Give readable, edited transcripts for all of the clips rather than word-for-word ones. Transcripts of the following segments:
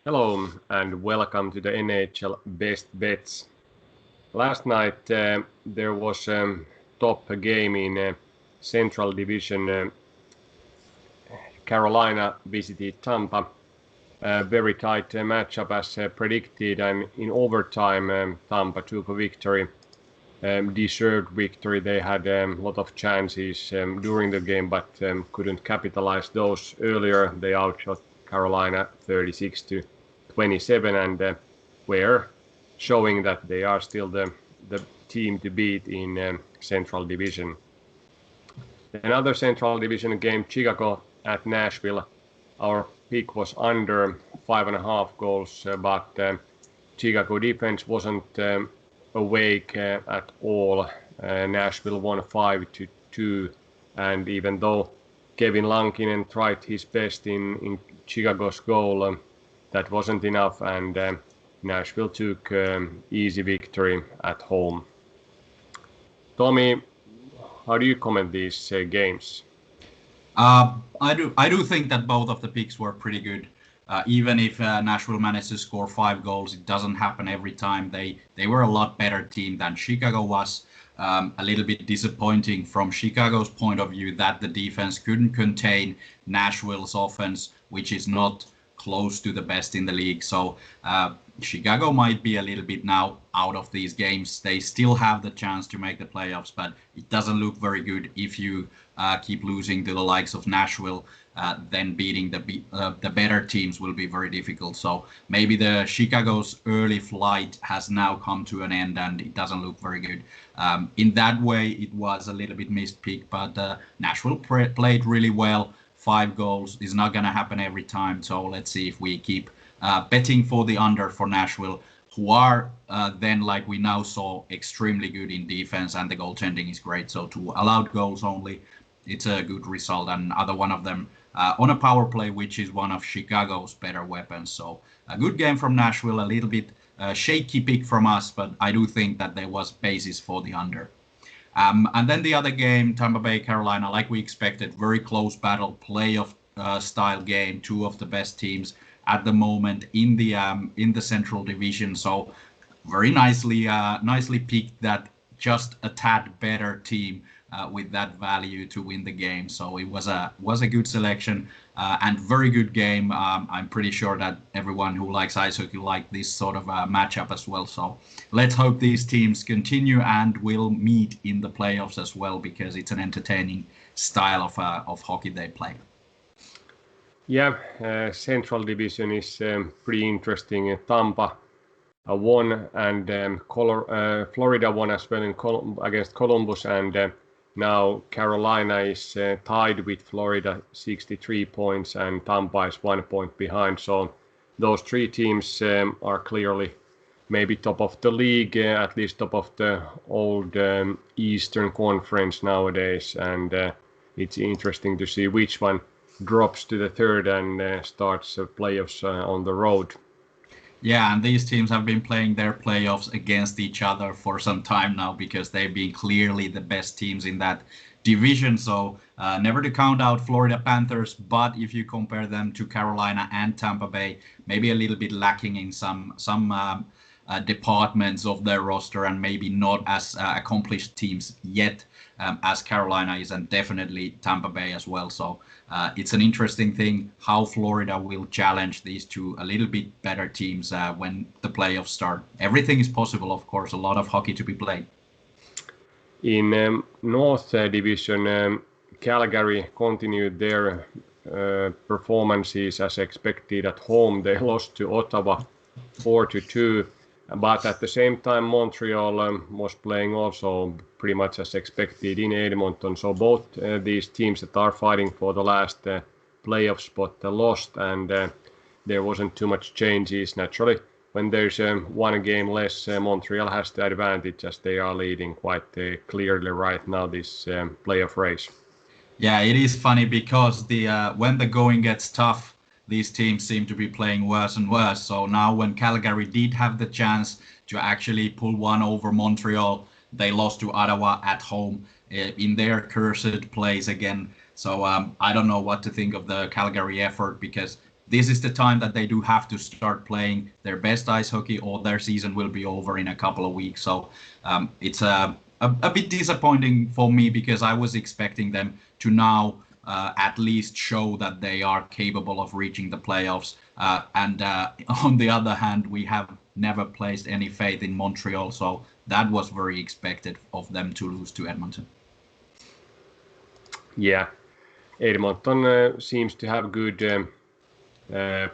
Hello and welcome to the NHL Best Bets. Last night there was a top game in Central Division. Carolina visited Tampa. A very tight matchup as predicted, and in overtime Tampa took a victory. Deserved victory. They had a lot of chances during the game, but couldn't capitalize those earlier. They outshot Carolina 36-27, and were showing that they are still the team to beat in Central Division. Another Central Division game, Chicago at Nashville. Our pick was under 5.5 goals, but Chicago defense wasn't awake at all. Nashville won 5-2, and even though Kevin Lankinen tried his best in Chicago's goal, that wasn't enough, and Nashville took easy victory at home. Tommy, how do you comment these games? I do think that both of the picks were pretty good. Even if Nashville managed to score 5 goals, it doesn't happen every time. They were a lot better team than Chicago was. A little bit disappointing from Chicago's point of view that the defense couldn't contain Nashville's offense, which is not close to the best in the league. So Chicago might be a little bit now out of these games. They still have the chance to make the playoffs, but it doesn't look very good if you keep losing to the likes of Nashville. Then beating the better teams will be very difficult. So maybe the Chicago's early flight has now come to an end, and it doesn't look very good. In that way, it was a little bit missed pick, but Nashville played really well. 5 goals is not going to happen every time. So let's see if we keep betting for the under for Nashville, who are then, like we now saw, extremely good in defense, and the goaltending is great. So 2 allowed goals only, it's a good result. And another one of them on a power play, which is one of Chicago's better weapons. So a good game from Nashville, a little bit shaky pick from us, but I do think that there was basis for the under. And then the other game, Tampa Bay, Carolina, like we expected, very close battle, playoff style game, 2 of the best teams at the moment in the Central Division. So very nicely picked that just a tad better team with that value to win the game. So it was a good selection and very good game. I'm pretty sure that everyone who likes ice hockey like this sort of matchup as well. So let's hope these teams continue and will meet in the playoffs as well, because it's an entertaining style of hockey they play. Yeah, Central Division is pretty interesting. Tampa won, and Florida won as well against Columbus, and now Carolina is tied with Florida, 63 points, and Tampa is 1 point behind. So those 3 teams are clearly maybe top of the league, at least top of the old Eastern Conference nowadays. And it's interesting to see which one drops to the third and starts playoffs on the road. Yeah, and these teams have been playing their playoffs against each other for some time now, because they've been clearly the best teams in that division. So never to count out Florida Panthers, but if you compare them to Carolina and Tampa Bay, maybe a little bit lacking in some departments of their roster, and maybe not as accomplished teams yet as Carolina is, and definitely Tampa Bay as well. So it's an interesting thing how Florida will challenge these 2 a little bit better teams when the playoffs start. Everything is possible, of course, a lot of hockey to be played. In North Division, Calgary continued their performances as expected at home. They lost to Ottawa 4-2. But at the same time, Montreal was playing also pretty much as expected in Edmonton. So both these teams that are fighting for the last playoff spot lost, and there wasn't too much changes. Naturally, when there's 1 game less, Montreal has the advantage, as they are leading quite clearly right now this playoff race. Yeah, it is funny because when the going gets tough, these teams seem to be playing worse and worse. So now when Calgary did have the chance to actually pull one over Montreal, they lost to Ottawa at home in their cursed place again. So I don't know what to think of the Calgary effort, because this is the time that they do have to start playing their best ice hockey, or their season will be over in a couple of weeks. So it's a bit disappointing for me, because I was expecting them to now at least show that they are capable of reaching the playoffs. And on the other hand, we have never placed any faith in Montreal, so that was very expected of them to lose to Edmonton. Yeah, Edmonton seems to have good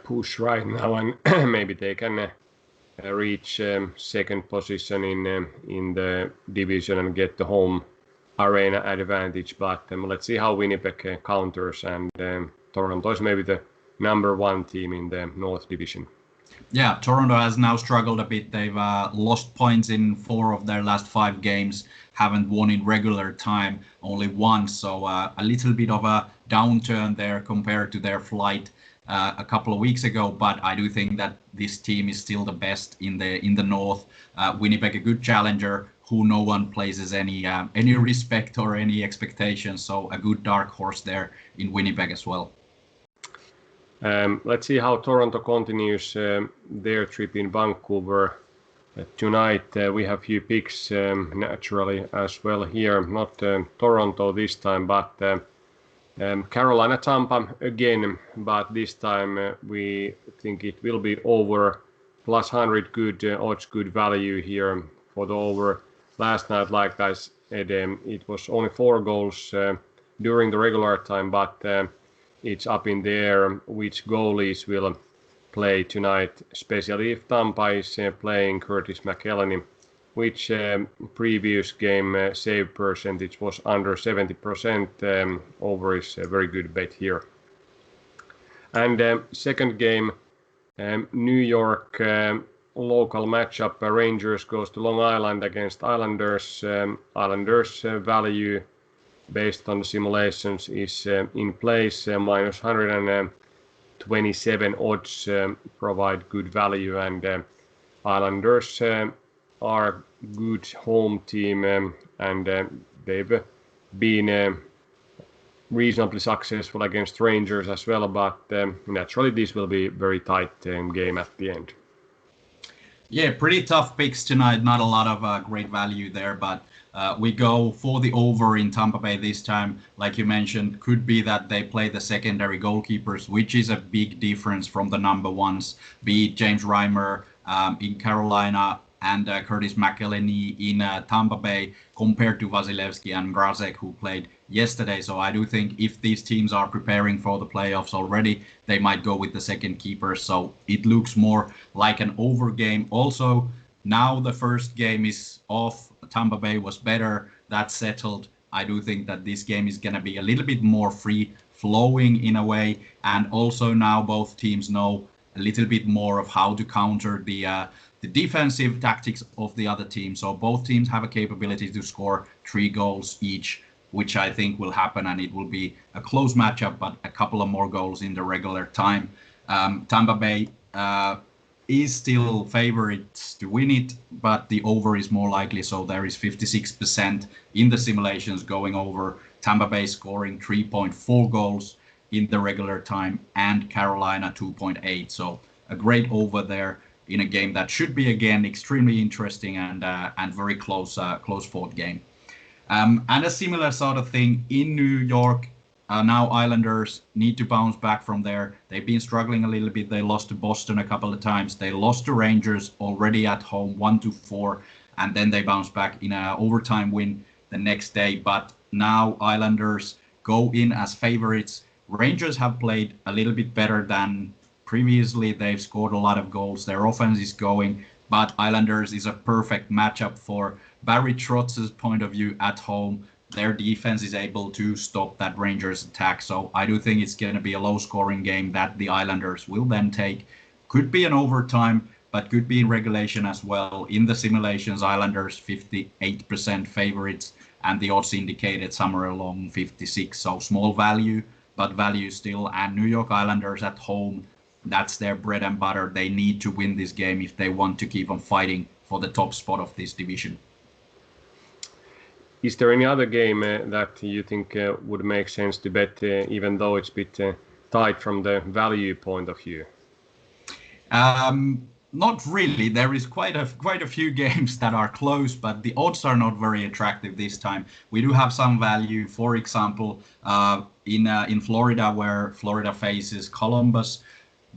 push right now, and maybe they can reach second position in the division and get the home arena advantage. But let's see how Winnipeg counters, and Toronto is maybe the number one team in the North Division. Yeah, Toronto has now struggled a bit. They've lost points in 4 of their last 5 games, haven't won in regular time, only once. So a little bit of a downturn there compared to their flight a couple of weeks ago. But I do think that this team is still the best in the North. Winnipeg, a good challenger who no one places any respect or any expectations. So a good dark horse there in Winnipeg as well. Let's see how Toronto continues their trip in Vancouver. Tonight we have few picks naturally as well here. Not Toronto this time, but Carolina Tampa again. But this time we think it will be over plus 100 good odds, good value here for the over. Last night, like I said, it was only 4 goals during the regular time, but it's up in the air which goalies will play tonight, especially if Tampa is playing Curtis McElhinney, which previous game save percentage was under 70%. Over is a very good bet here. And second game, New York local matchup, Rangers goes to Long Island against Islanders. Islanders value based on the simulations is in place, minus 127 odds provide good value, and Islanders are good home team, and they've been reasonably successful against Rangers as well, but naturally this will be very tight game at the end. Yeah, pretty tough picks tonight, not a lot of great value there, but we go for the over in Tampa Bay this time. Like you mentioned, could be that they play the secondary goalkeepers, which is a big difference from the number ones, be it James Reimer in Carolina and Curtis McElhinney in Tampa Bay, compared to Vasilevsky and Mrazek, who played yesterday. So I do think if these teams are preparing for the playoffs already, they might go with the second keeper. So it looks more like an over game. Also, now the first game is off. Tampa Bay was better. That's settled. I do think that this game is going to be a little bit more free flowing in a way. And also now both teams know a little bit more of how to counter the defensive tactics of the other team. So both teams have a capability to score 3 goals each, which I think will happen, and it will be a close matchup, but a couple of more goals in the regular time. Tampa Bay is still favorites to win it, but the over is more likely, so there is 56% in the simulations going over. Tampa Bay scoring 3.4 goals in the regular time, and Carolina 2.8. So a great over there in a game that should be again extremely interesting and very close fought game. And a similar sort of thing in New York. Now Islanders need to bounce back from there. They've been struggling a little bit. They lost to Boston a couple of times. They lost to Rangers already at home 1-4, and then they bounced back in an overtime win the next day. But now Islanders go in as favorites. Rangers have played a little bit better than previously. They've scored a lot of goals. Their offense is going, but Islanders is a perfect matchup for Barry Trotz's point of view at home. Their defense is able to stop that Rangers attack. So I do think it's going to be a low scoring game that the Islanders will then take. Could be an overtime, but could be in regulation as well. In the simulations, Islanders 58% favorites, and the odds indicated somewhere along 56. So small value, but value still. And New York Islanders at home, that's their bread and butter. They need to win this game if they want to keep on fighting for the top spot of this division. Is there any other game that you think would make sense to bet, even though it's a bit tight from the value point of view? Not really. There is quite a few games that are close, but the odds are not very attractive this time. We do have some value. For example, in Florida, where Florida faces Columbus,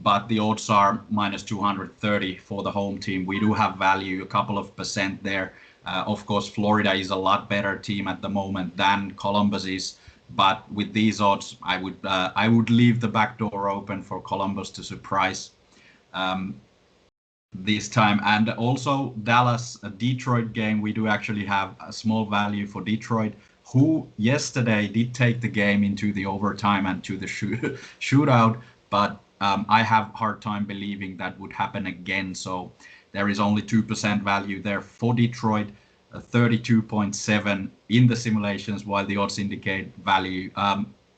but the odds are minus 230 for the home team. We do have value, a couple of percent there. Of course, Florida is a lot better team at the moment than Columbus is. But with these odds, I would leave the back door open for Columbus to surprise this time. And also Dallas, Detroit game, we do actually have a small value for Detroit, who yesterday did take the game into the overtime and to the shootout. But I have hard time believing that would happen again. So there is only 2% value there for Detroit, 32.7 in the simulations, while the odds indicate value,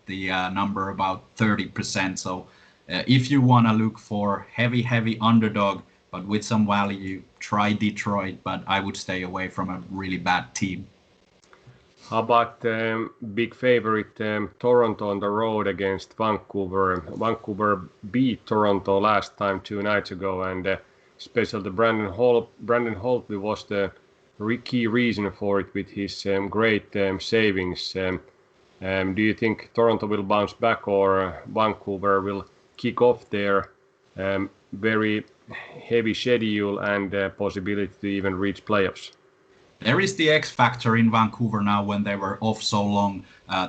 the number about 30%. So if you want to look for heavy underdog, but with some value, try Detroit, but I would stay away from a really bad team. How about big favorite Toronto on the road against Vancouver? Vancouver beat Toronto last time 2 nights ago, and especially Brandon Holtby was the key reason for it with his great savings. Do you think Toronto will bounce back, or Vancouver will kick off their very heavy schedule and possibility to even reach playoffs? There is the X factor in Vancouver now when they were off so long.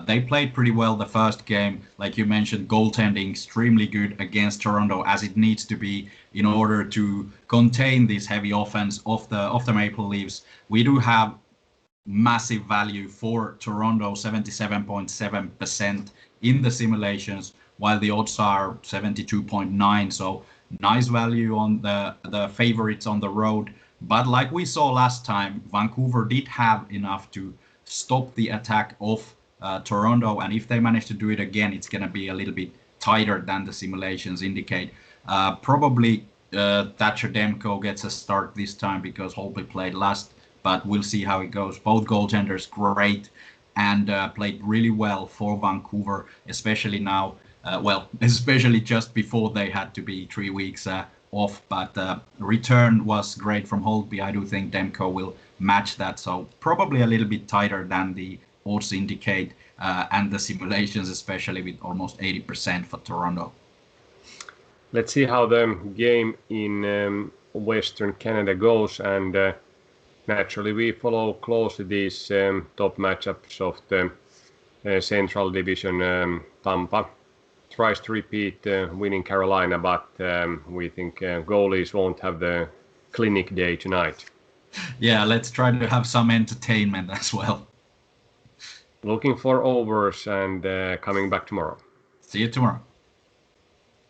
They played pretty well the first game. Like you mentioned, goaltending extremely good against Toronto, as it needs to be in order to contain this heavy offense of the Maple Leafs. We do have massive value for Toronto, 77.7% in the simulations, while the odds are 72.9. So nice value on the favorites on the road. But like we saw last time, Vancouver did have enough to stop the attack of Toronto. And if they manage to do it again, it's going to be a little bit tighter than the simulations indicate. Probably Thatcher Demko gets a start this time because Holtby played last. But we'll see how it goes. Both goaltenders great and played really well for Vancouver, especially now. Especially just before they had to be 3 weeks off, but return was great from Holtby. I do think Demko will match that, so probably a little bit tighter than the odds indicate, and the simulations, especially with almost 80% for Toronto. Let's see how the game in Western Canada goes, and naturally we follow closely these top matchups of the Central Division. Tampa tries to repeat winning Carolina, but we think goalies won't have the clinic day tonight. Yeah, let's try to have some entertainment as well. Looking for overs and coming back tomorrow. See you tomorrow.